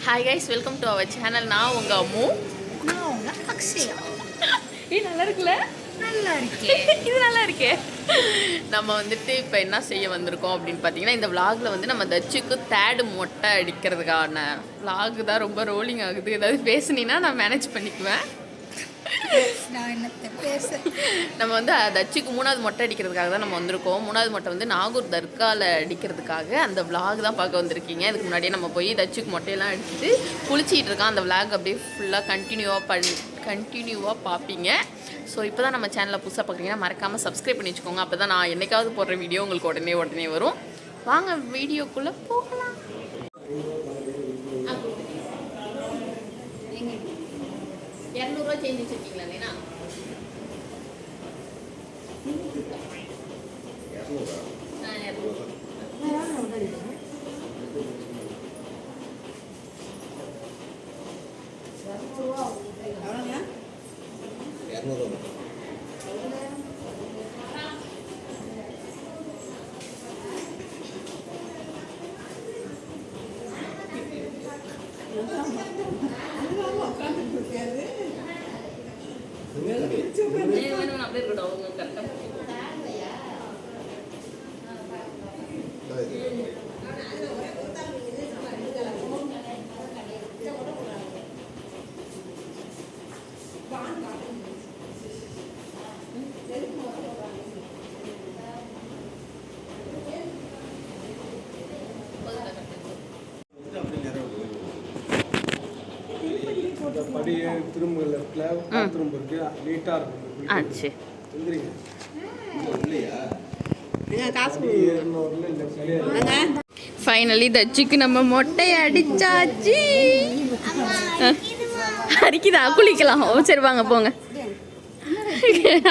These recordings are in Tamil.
Hi guys, welcome to our channel. நான் உங்கள் அம்மு. நான் உங்க அக்ஷயா. நல்லா இருக்குல்ல? நல்லா இருக்கே. இது நல்லா இருக்கே. நம்ம வந்துட்டு இப்போ என்ன செய்ய வந்திருக்கோம் அப்படின்னு பார்த்தீங்கன்னா, இந்த விலாகில் வந்து நம்ம தச்சுக்கு தேர்டு மொட்டை அடிக்கிறதுக்கான விலாக் தான் ரொம்ப ரோலிங் ஆகுது. ஏதாவது பேசுனீங்கன்னா நான் மேனேஜ் பண்ணிக்குவேன். நம்ம வந்து தச்சுக்கு 3வது மொட்டை அடிக்கிறதுக்காக தான் நம்ம வந்திருக்கோம். 3வது மொட்டை வந்து நாகூர் தர்காவில் அடிக்கிறதுக்காக அந்த விலாக் தான் பார்க்க வந்திருக்கீங்க. இதுக்கு முன்னாடியே நம்ம போய் தச்சுக்கு மொட்டையெல்லாம் அடிச்சுட்டு குளிச்சிட்டு இருக்கோம். அந்த விலாக் அப்படியே ஃபுல்லாக கண்டினியூவாக பார்ப்பீங்க. ஸோ இப்போ தான் நம்ம சேனலில் புதுசாக பார்க்குறீங்கன்னா மறக்காமல் சப்ஸ்கிரைப் பண்ணி வச்சுக்கோங்க. அப்போ தான் நான் என்னைக்காவது போடுற வீடியோ உங்களுக்கு உடனே வரும். வாங்க வீடியோக்குள்ளே போகலாம். 200 சேஞ்ச் வச்சுருக்கீங்களா? நேனா அப்படியே இருக்கட்டும். அவங்க கரெக்டாக படியே திரும்ப லெஃப்ட்ல பாத்ரூம் இருக்கு, நீட்டா இருக்கும். ஆச்சு. ஃபைனலி தச்சுக்கு நம்ம மொட்டையை அடிச்சாச்சு. அரிக்குதா? குளிக்கலாம். ஓ சரி, வாங்க போங்க.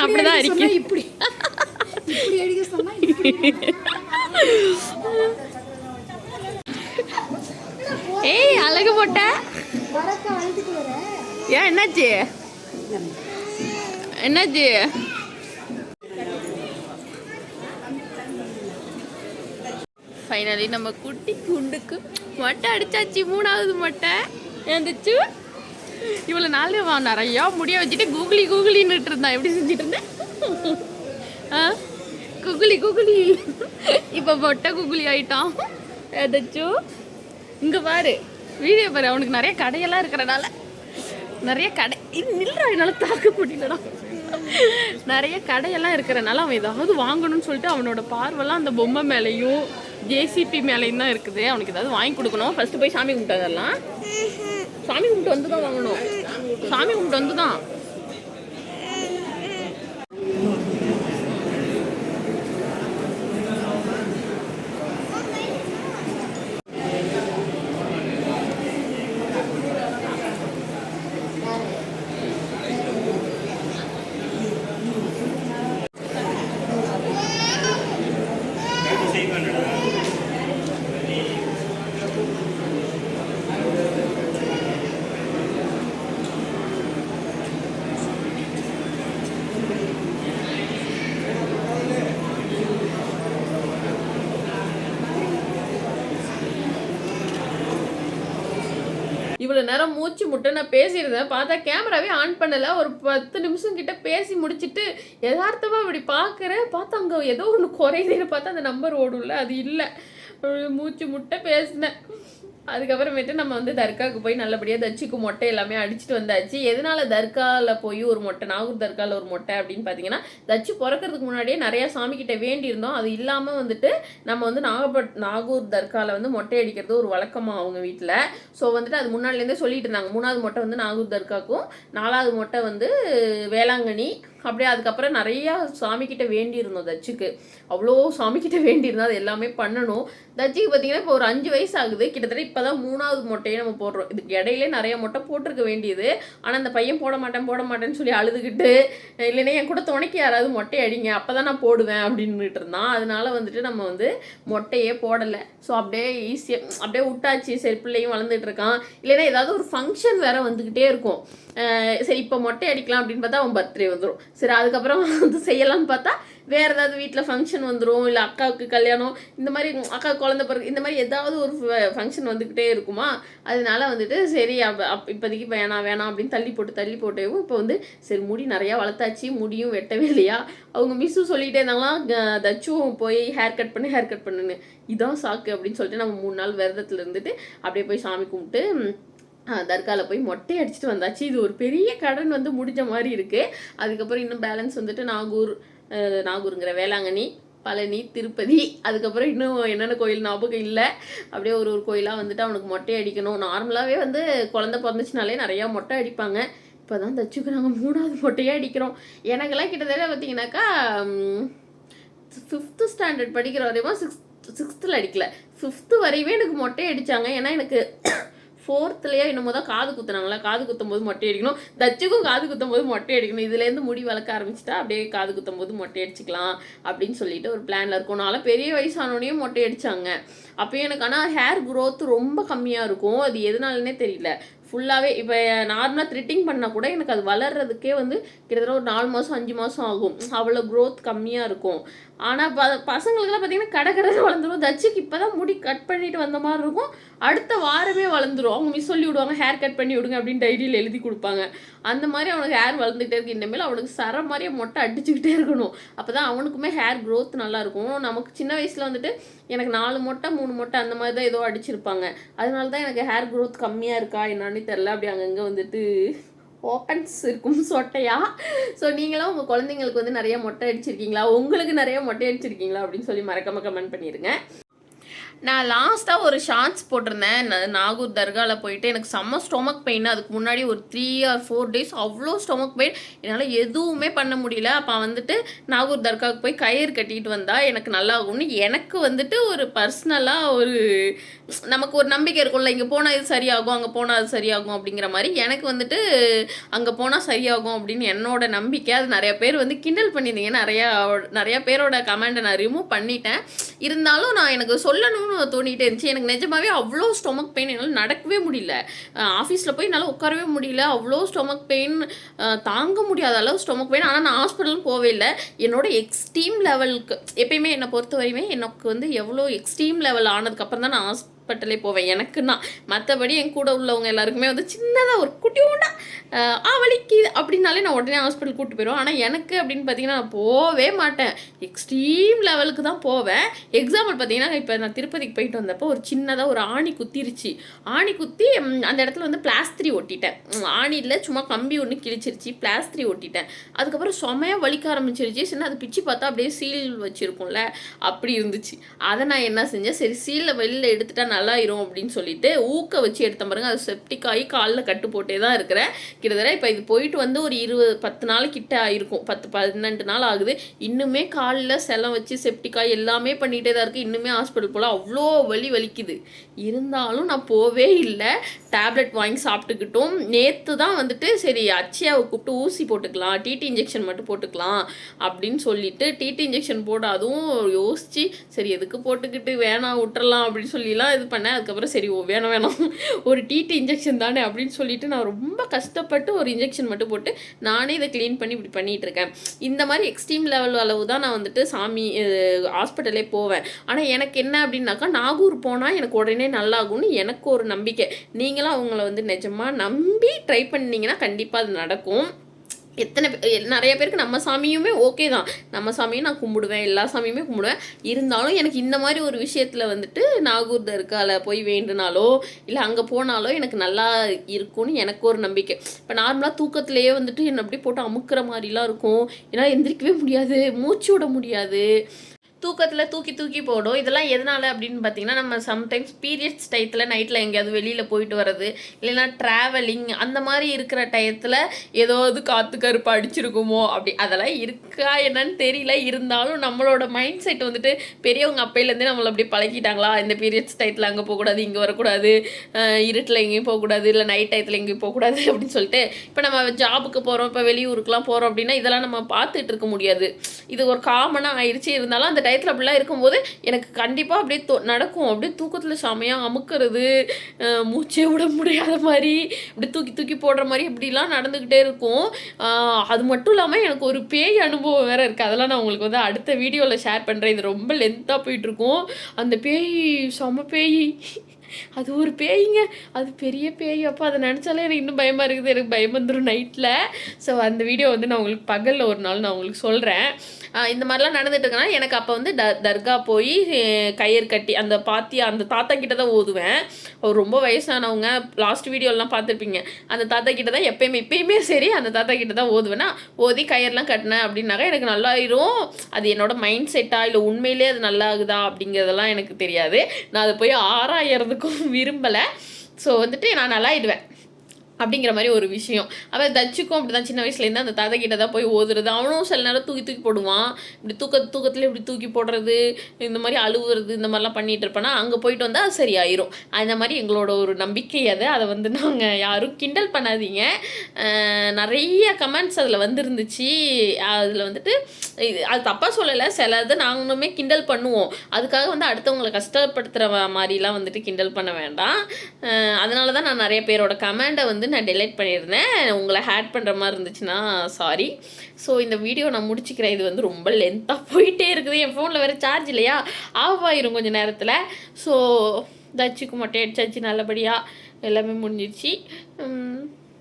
அப்படிதான் அரிக்கு. ஏய் அழகு போட்ட. ஏன் என்னாச்சு? ஃபைனலி நம்ம குட்டி குண்டுக்கு மொட்டை அடிச்சாச்சு. 3வது மொட்டை இருந்துச்சு. இவ்வளோ நாள் நிறையா முடிய வச்சுட்டு கூகுளின்னுட்டு இருந்தான். எப்படி செஞ்சுட்டு இருந்தேன்? கூகுளி இப்போ மொட்டை கூகுளி ஆயிட்டான். ஏதாச்சும் இங்கே பாரு, வீடியோ பாரு. அவனுக்கு நிறைய கடையெல்லாம் இருக்கிறனால நிறைய கடை நில்றா, என்னால் தாக்க முடியலடா. நிறைய கடையெல்லாம் இருக்கிறனால அவன் ஏதாவது வாங்கணும்னு சொல்லிட்டு அவனோட பார்வெல்லாம் அந்த பொம்மை மேலேயும் ஜேசிபி மேலேயும் தான் இருக்குது. அவனுக்கு ஏதாவது வாங்கி கொடுக்கணும். ஃபர்ஸ்ட் போய் சாமி கும்பிட்டு அதெல்லாம் சாமி கும்பிட்டு வந்து தான் வாங்கணும். சாமி கும்பிட்டு வந்து தான். இவ்வளோ நேரம் மூச்சு முட்டை நான் பேசியிருந்தேன். பார்த்தா கேமராவே ஆன் பண்ணலை. ஒரு 10 நிமிஷம் கிட்ட பேசி முடிச்சுட்டு யதார்த்தமாக இப்படி பார்க்குறேன். பார்த்தா அங்கே ஏதோ ஒன்று குறையுதுன்னு பார்த்தா அந்த நம்பர் ஓடும்ல, அது இல்லை. மூச்சு முட்டை பேசினேன். அதுக்கப்புறமேட்டு நம்ம வந்து தர்காவுக்கு போய் நல்லபடியாக தச்சுக்கு மொட்டை எல்லாமே அடிச்சுட்டு வந்தாச்சு. எதனால தர்காவில் போய் ஒரு மொட்டை, நாகூர் தர்காவில் ஒரு மொட்டை அப்படின்னு பார்த்தீங்கன்னா, தச்சு பிறக்கிறதுக்கு முன்னாடியே நிறையா சாமிக்கிட்ட வேண்டியிருந்தோம். அது இல்லாமல் வந்துட்டு நம்ம வந்து நாகூர் தர்காவில் வந்து மொட்டை அடிக்கிறது ஒரு வழக்கமாக அவங்க வீட்டில். ஸோ வந்துட்டு அது முன்னாடிலேருந்தே சொல்லிட்டு இருந்தாங்க. 3வது மொட்டை வந்து நாகூர் தர்காவுக்கும், 4வது மொட்டை வந்து வேளாங்கண்ணி. அப்படியே அதுக்கப்புறம் நிறையா சாமிக்கிட்ட வேண்டியிருந்தோம். தச்சுக்கு அவ்வளோ சாமிக்கிட்ட வேண்டியிருந்தோம். அது எல்லாமே பண்ணணும். தச்சுக்கு பார்த்தீங்கன்னா இப்போ ஒரு 5 வயசு ஆகுது. கிட்டத்தட்ட இப்போ தான் 3வது மொட்டையை நம்ம போடுறோம். இதுக்கு இடையிலே நிறைய மொட்டை போட்டிருக்க வேண்டியது. ஆனால் அந்த பையன் போட மாட்டேன்னு சொல்லி அழுதுகிட்டு, இல்லைன்னா என் கூட துணைக்கு யாராவது மொட்டை அடிங்க, அப்போ தான் நான் போடுவேன் அப்படின்னுட்டு இருந்தான். அதனால வந்துட்டு நம்ம வந்து மொட்டையே போடலை. ஸோ அப்படியே ஈஸியாக அப்படியே விட்டாச்சு. சரி, பிள்ளையும் வளர்ந்துட்டு இருக்கான். இல்லைன்னா ஏதாவது ஒரு ஃபங்க்ஷன் வேறு வந்துக்கிட்டே இருக்கும். சரி இப்போ மொட்டை அடிக்கலாம் அப்படின்னு பார்த்தா அவன் பர்த்டே வந்துடும். சரி அதுக்கப்புறம் வந்து செய்யலாம்னு பார்த்தா வேறு ஏதாவது வீட்டில் ஃபங்க்ஷன் வந்துடும், இல்லை அக்காவுக்கு கல்யாணம், இந்த மாதிரி அக்கா குழந்தை பிறகு இந்த மாதிரி ஏதாவது ஒரு ஃபங்க்ஷன் வந்துக்கிட்டே இருக்குமா. அதனால வந்துட்டு சரி இப்போதைக்கு வேணாம் அப்படின்னு தள்ளி போட்டேவும் இப்போ வந்து சரி முடி நிறையா வளர்த்தாச்சு, முடியும் வெட்டவே இல்லையா. அவங்க மிஸ்ஸும் சொல்லிகிட்டே இருந்தாங்களாம் தச்சும் போய் ஹேர் கட் பண்ணுன்னு. இதான் சாக்கு அப்படின்னு சொல்லிட்டு நம்ம 3 நாள் விரதத்தில் இருந்துட்டு அப்படியே போய் சாமி கும்பிட்டு தர்காவில் போய் மொட்டை அடிச்சுட்டு வந்தாச்சு. இது ஒரு பெரிய கடன் வந்து முடிஞ்ச மாதிரி இருக்குது. அதுக்கப்புறம் இன்னும் பேலன்ஸ் வந்துட்டு நாகூருங்கிற வேளாங்கண்ணி, பழனி, திருப்பதி, அதுக்கப்புறம் இன்னும் என்னென்ன கோயில் ஞாபகம் இல்லை. அப்படியே ஒரு கோயிலாக வந்துட்டு அவனுக்கு மொட்டை அடிக்கணும். நார்மலாகவே வந்து குழந்தை பிறந்துச்சுனாலே நிறையா மொட்டை அடிப்பாங்க. இப்போ தான் தச்சுக்கு நாங்கள் 3வது மொட்டையே அடிக்கிறோம். எனக்கெல்லாம் கிட்டத்தட்ட பார்த்தீங்கன்னாக்கா 5th ஸ்டாண்டர்ட் படிக்கிற வரையுமா 6th அடிக்கல, 5th வரையுமே எனக்கு மொட்டை அடித்தாங்க. ஏன்னா எனக்கு 4thலையோ என்னமோ தான் காது குத்துனாங்களா, காது குத்தும் போது மொட்டை அடிக்கணும், தச்சுக்கும் காது குத்தும் போது மொட்டை அடிக்கணும். இதுலேருந்து முடி வளர்க்க ஆரம்பிச்சிட்டா அப்படியே காது குத்தும் போது மொட்டை அடிச்சிக்கலாம் அப்படின்னு சொல்லிட்டு ஒரு பிளானில் இருக்கும். நான்லாம் பெரிய வயசானோடனே மொட்டை அடித்தாங்க. அப்போ எனக்கு ஆனால் ஹேர் க்ரோத் ரொம்ப கம்மியாக இருக்கும். அது எதனாலனே தெரியல. ஃபுல்லாகவே இப்போ நார்மலாக த்ரெட்டிங் பண்ணால் கூட எனக்கு அது வளர்கிறதுக்கே வந்து கிட்டத்தட்ட ஒரு 4 மாதம் 5 மாதம் ஆகும். அவ்வளோ க்ரோத் கம்மியாக இருக்கும். ஆனால் பசங்களுக்கெல்லாம் பார்த்தீங்கன்னா கடை வளர்ந்துடும். தச்சுக்கு இப்போ தான் முடி கட் பண்ணிட்டு வந்த மாதிரி இருக்கும், அடுத்த வாரமே வளர்ந்துடும். அவங்க மிஸ் சொல்லி விடுவாங்க ஹேர் கட் பண்ணி விடுங்க அப்படின்னு டைரியில் எழுதி கொடுப்பாங்க. அந்த மாதிரி அவனுக்கு ஹேர் வளர்ந்துகிட்டே இருக்கு. இனிமேல் அவனுக்கு சர மாதிரியே மொட்டை அடிச்சுக்கிட்டே இருக்கணும். அப்போ தான் அவனுக்குமே ஹேர் க்ரோத் நல்லாயிருக்கும். நமக்கு சின்ன வயசில் வந்துட்டு எனக்கு 4 மொட்டை 3 மொட்டை அந்த மாதிரி தான் ஏதோ அடிச்சிருப்பாங்க. அதனால தான் எனக்கு ஹேர் க்ரோத் கம்மியாக இருக்கா என்னன்னு தெரில. அப்படி அங்கங்கே வந்துட்டு ஓப்பன்ஸ் இருக்கும் சொட்டையா. ஸோ நீங்களும் உங்கள் குழந்தைங்களுக்கு வந்து நிறைய மொட்டை அடிச்சிருக்கீங்களா, உங்களுக்கு நிறைய மொட்டை அடிச்சிருக்கீங்களா அப்படின்னு சொல்லி மறக்காம கமெண்ட் பண்ணிடுங்க. நான் லாஸ்ட்டாக ஒரு ஷார்ட்ஸ் போட்டிருந்தேன். நாகூர் தர்காவில் போயிட்டு எனக்கு செம்ம ஸ்டொமக் பெயின். அதுக்கு முன்னாடி ஒரு 3 or 4 days அவ்வளோ ஸ்டொமக் பெயின், என்னால் எதுவுமே பண்ண முடியல. அப்போ வந்துட்டு நாகூர் தர்காவுக்கு போய் கயிறு கட்டிட்டு வந்தால் எனக்கு நல்லா ஆகும்னு எனக்கு வந்துட்டு ஒரு பர்சனலாக ஒரு நமக்கு ஒரு நம்பிக்கை இருக்கும்ல, இங்கே போனால் இது சரியாகும், அங்கே போனால் அது சரியாகும் அப்படிங்கிற மாதிரி. எனக்கு வந்துட்டு அங்கே போனால் சரியாகும் அப்படின்னு என்னோட நம்பிக்கை. அது நிறைய பேர் வந்து கிண்டல் பண்ணியிருந்தீங்க. நிறையா பேரோட கமெண்ட்டை நான் ரிமூவ் பண்ணிட்டேன். இருந்தாலும் நான் எனக்கு சொல்லணும்னு தோணிகிட்டே இருந்துச்சு. எனக்கு நிஜமாவே அவ்வளோ ஸ்டொமக் பெயின், என்னால் நடக்கவே முடியல. ஆஃபீஸில் போய் என்னால் உட்காரவே முடியல. அவ்வளோ ஸ்டொமக் பெயின், தாங்க முடியாத அளவு ஸ்டொமக் பெயின். ஆனால் நான் ஹாஸ்பிட்டலும் போவே இல்லை. என்னோட எக்ஸ்ட்ரீம் லெவலுக்கு எப்பயுமே என்னை பொறுத்த வரையுமே எனக்கு வந்து எவ்வளோ எக்ஸ்ட்ரீம் லெவல் ஆனதுக்கப்புறம் தான் நான் ஹாஸ்பிட்டலே போவேன். எனக்குன்னா மற்றபடி என் கூட உள்ளவங்க எல்லாருக்குமே வந்து சின்னதாக ஒரு குட்டியோண்டா வலிக்கு அப்படின்னாலே நான் உடனே ஹாஸ்பிட்டல் கூப்பிட்டு போயிடுவேன். ஆனால் எனக்கு அப்படின்னு பார்த்தீங்கன்னா நான் போவே மாட்டேன். எக்ஸ்ட்ரீம் லெவலுக்கு தான் போவேன். எக்ஸாம்பிள் பார்த்தீங்கன்னா இப்போ நான் திருப்பதிக்கு போயிட்டு வந்தப்போ ஒரு சின்னதாக ஒரு ஆணி குத்திருச்சு. ஆணி குத்தி அந்த இடத்துல வந்து பிளாஸ்திரி ஒட்டிட்டேன். ஆணியில் சும்மா கம்பி ஒன்று கிழிச்சிருச்சு, பிளாஸ்திரி ஒட்டிட்டேன். அதுக்கப்புறம் செமையாக வலிக்க ஆரம்பிச்சிருச்சு. சின்ன அது பிச்சு பார்த்தா அப்படியே சீல் வச்சுருக்கும்ல, அப்படி இருந்துச்சு. அதை நான் என்ன செஞ்சேன், சரி சீலை வெளியில் எடுத்துட்டா நல்லாயிரும் அப்படின்னு சொல்லிட்டு ஊக்க வச்சு எடுத்த பாருங்க. அது செப்டிக் ஆகி காலில் கட்டு போட்டே தான் இருக்கிறேன். கிட்டத்தட்ட இப்போ இது போயிட்டு வந்து ஒரு 10 நாள் கிட்ட ஆயிருக்கும், 10-12 நாள் ஆகுது. இன்னுமே காலில் செலம் வச்சு செப்டிக்காய் எல்லாமே பண்ணிகிட்டே தான் இருக்குது. இன்னுமே ஹாஸ்பிட்டல் போல் அவ்வளோ வலிக்குது. இருந்தாலும் நான் போவே இல்லை. டேப்லெட் வாங்கி சாப்பிட்டுக்கிட்டோம். நேற்று தான் வந்துட்டு சரி அச்சியாவை கூப்பிட்டு ஊசி போட்டுக்கலாம், டிடி இன்ஜெக்ஷன் மட்டும் போட்டுக்கலாம் அப்படின்னு சொல்லிட்டு டிடி இன்ஜெக்ஷன் போட அதுவும் யோசித்து சரி எதுக்கு போட்டுக்கிட்டு வேணாம் விட்டுறலாம் அப்படின்னு சொல்லிலாம் இது பண்ணேன். அதுக்கப்புறம் சரி வேணாம் ஒரு டிடி இன்ஜெக்ஷன் தானே அப்படின்னு சொல்லிட்டு நான் ரொம்ப கஷ்டப்பட்டு ஒரு இன்ஜெக்ஷன் மட்டும் போட்டு நானே இதை க்ளீன் பண்ணி இப்படி பண்ணிகிட்டு இருக்கேன். இந்த மாதிரி எக்ஸ்ட்ரீம் லெவல் அளவு தான் நான் வந்துட்டு ஹாஸ்பிட்டலே போவேன். ஆனால் எனக்கு என்ன அப்படின்னாக்கா நாகூர் போனால் எனக்கு உடனே நல்லாகும்னு எனக்கு ஒரு நம்பிக்கை. நீங்களும் அவங்கள வந்து நிஜமாக நம்பி ட்ரை பண்ணிங்கன்னா கண்டிப்பாக அது நடக்கும். நிறைய பேருக்கு நம்ம சாமியுமே ஓகே தான், நம்ம சாமியும் நான் கும்பிடுவேன், எல்லா சாமியுமே கும்பிடுவேன். இருந்தாலும் எனக்கு இந்த மாதிரி ஒரு விஷயத்தில் வந்துட்டு நாகூர் தர்காவில் போய் வேண்டுனாலோ இல்லை அங்கே போனாலோ எனக்கு நல்லா இருக்கும்னு எனக்கு ஒரு நம்பிக்கை. இப்போ நார்மலாக தூக்கத்திலேயே வந்துட்டு என்னை அப்படி போட்டு அமுக்கிற மாதிரிலாம் இருக்கும். ஏன்னா எந்திரிக்கவே முடியாது, மூச்சு விட முடியாது, தூக்கத்தில் தூக்கி போடும். இதெல்லாம் எதனால் அப்படின்னு பார்த்தீங்கன்னா நம்ம சம்டைம்ஸ் பீரியட்ஸ் டயத்தில் நைட்டில் எங்கேயாவது வெளியில் போயிட்டு வர்றது, இல்லைன்னா ட்ராவலிங் அந்த மாதிரி இருக்கிற டயத்தில் ஏதாவது காற்று கருப்பு அடிச்சிருக்குமோ அப்படி அதெல்லாம் இருக்கா என்னன்னு தெரியல. இருந்தாலும் நம்மளோட மைண்ட் செட் வந்துட்டு பெரியவங்க அப்பையிலேருந்தே நம்மளை அப்படி பழகிட்டாங்களா, இந்த பீரியட்ஸ் டயத்தில் அங்கே போகக்கூடாது, இங்கே வரக்கூடாது, இருட்டில் எங்கேயும் போகக்கூடாது, இல்லை நைட் டயத்தில் எங்கேயும் போகக்கூடாது அப்படின்னு சொல்லிட்டு இப்போ நம்ம ஜாபுக்கு போகிறோம், இப்போ வெளியூருக்குலாம் போகிறோம் அப்படின்னா இதெல்லாம் நம்ம பார்த்துட்டு இருக்க முடியாது. இது ஒரு காமனாக ஆயிடுச்சு. இருந்தாலும் அந்த டயத்தில் அப்படிலாம் இருக்கும்போது எனக்கு கண்டிப்பாக அப்படியே நடக்கும். அப்படியே தூக்கத்தில் செமையாக அமுக்கிறது, மூச்சே விட முடியாத மாதிரி இப்படி தூக்கி தூக்கி போடுற மாதிரி இப்படிலாம் நடந்துக்கிட்டே இருக்கும். அது மட்டும் இல்லாமல் எனக்கு ஒரு பேய் அனுபவம் வேறு இருக்குது. அதெல்லாம் நான் உங்களுக்கு வந்து அடுத்த வீடியோவில் ஷேர் பண்ணுறேன். இது ரொம்ப லென்த்தாக போயிட்டுருக்கும். அந்த பேய் செம பேய், அது ஒரு பேய்ங்க, அது பெரிய பேய். அப்போ அதை நினச்சாலே எனக்கு இன்னும் பயமாக இருக்குது. எனக்கு பயம் வந்துடும் நைட்டில். ஸோ அந்த வீடியோ வந்து நான் உங்களுக்கு பகலில் ஒரு நாள் நான் உங்களுக்கு சொல்கிறேன். இந்த மாதிரிலாம் நடந்துட்டு இருக்கேன்னா எனக்கு அப்போ வந்து தர்கா போய் கயிறு கட்டி அந்த பாத்தியா அந்த தாத்தா கிட்ட தான் ஓதுவேன். அவர் ரொம்ப வயசானவங்க, லாஸ்ட் வீடியோலாம் பார்த்துருப்பீங்க. அந்த தாத்தா கிட்ட தான் இப்பயுமே சரி அந்த தாத்தா கிட்ட தான் ஓதுவேன்னா, ஓதி கயிறுலாம் கட்டினேன் அப்படின்னாக்கா எனக்கு நல்லாயிரும். அது என்னோட மைண்ட் செட்டா இல்லை உண்மையிலே அது நல்லா ஆகுதா அப்படிங்கிறதெல்லாம் எனக்கு தெரியாது. நான் அதை போய் ஆராயறதுக்கும் விரும்பலை. ஸோ வந்துட்டு நான் நல்லாயிடுவேன் அப்படிங்கிற மாதிரி ஒரு விஷயம். அவன் தச்சுக்கும் அப்படி தான் சின்ன வயசுலேருந்து அந்த தாத்தா கிட்ட தான் போய் ஓதுறது. அவனும் சில நேரம் தூக்கி தூக்கி போடுவான். இப்படி தூக்கத்தில் இப்படி தூக்கி போடுறது, இந்த மாதிரி அழுவுறது, இந்த மாதிரிலாம் பண்ணிகிட்டு இருப்பேன்னா அங்கே போயிட்டு வந்தால் அது சரியாயிரும். அந்த மாதிரி எங்களோட ஒரு நம்பிக்கை அது. அதை வந்து நாங்கள் யாரும் கிண்டல் பண்ணாதீங்க. நிறைய கமெண்ட்ஸ் அதில் வந்துருந்துச்சு. அதில் வந்துட்டு அது தப்பாக சொல்லலை, சில இது நாங்களுமே கிண்டல் பண்ணுவோம். அதுக்காக வந்து அடுத்தவங்களை கஷ்டப்படுத்துகிற மாதிரிலாம் வந்துட்டு கிண்டல் பண்ண வேண்டாம். அதனால தான் நான் நிறைய பேரோட கமெண்டை வந்து நான் டெலீட் பண்ணியிருந்தேன். உங்களை ஹேட் பண்ணுற மாதிரி இருந்துச்சுன்னா சாரி. ஸோ இந்த வீடியோ நான் முடிச்சுக்கிறேன். இது வந்து ரொம்ப லென்த்தாக போயிட்டே இருக்குது. என் ஃபோனில் வேறு சார்ஜ் இல்லையா, ஆஃப் ஆயிரும் கொஞ்சம் நேரத்தில். ஸோ தச்சுக்கு மட்டும் எடுத்தாச்சு நல்லபடியாக, எல்லாமே முடிஞ்சிடுச்சு.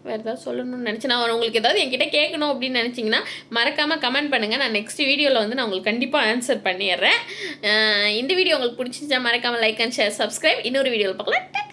வேறு ஏதாவது சொல்லணும்னு நினச்சேன். நான் உங்களுக்கு ஏதாவது என்கிட்ட கேட்கணும் அப்படின்னு நினச்சிங்கன்னா மறக்காமல் கமெண்ட் பண்ணுங்கள். நான் நெக்ஸ்ட் வீடியோவில் வந்து நான் உங்களுக்கு கண்டிப்பாக ஆன்சர் பண்ணிடுறேன். இந்த வீடியோ உங்களுக்கு பிடிச்சிருந்தா மறக்காமல் லைக் அண்ட் ஷேர், சப்ஸ்கிரைப். இன்னொரு வீடியோவில் பார்க்கலாம்.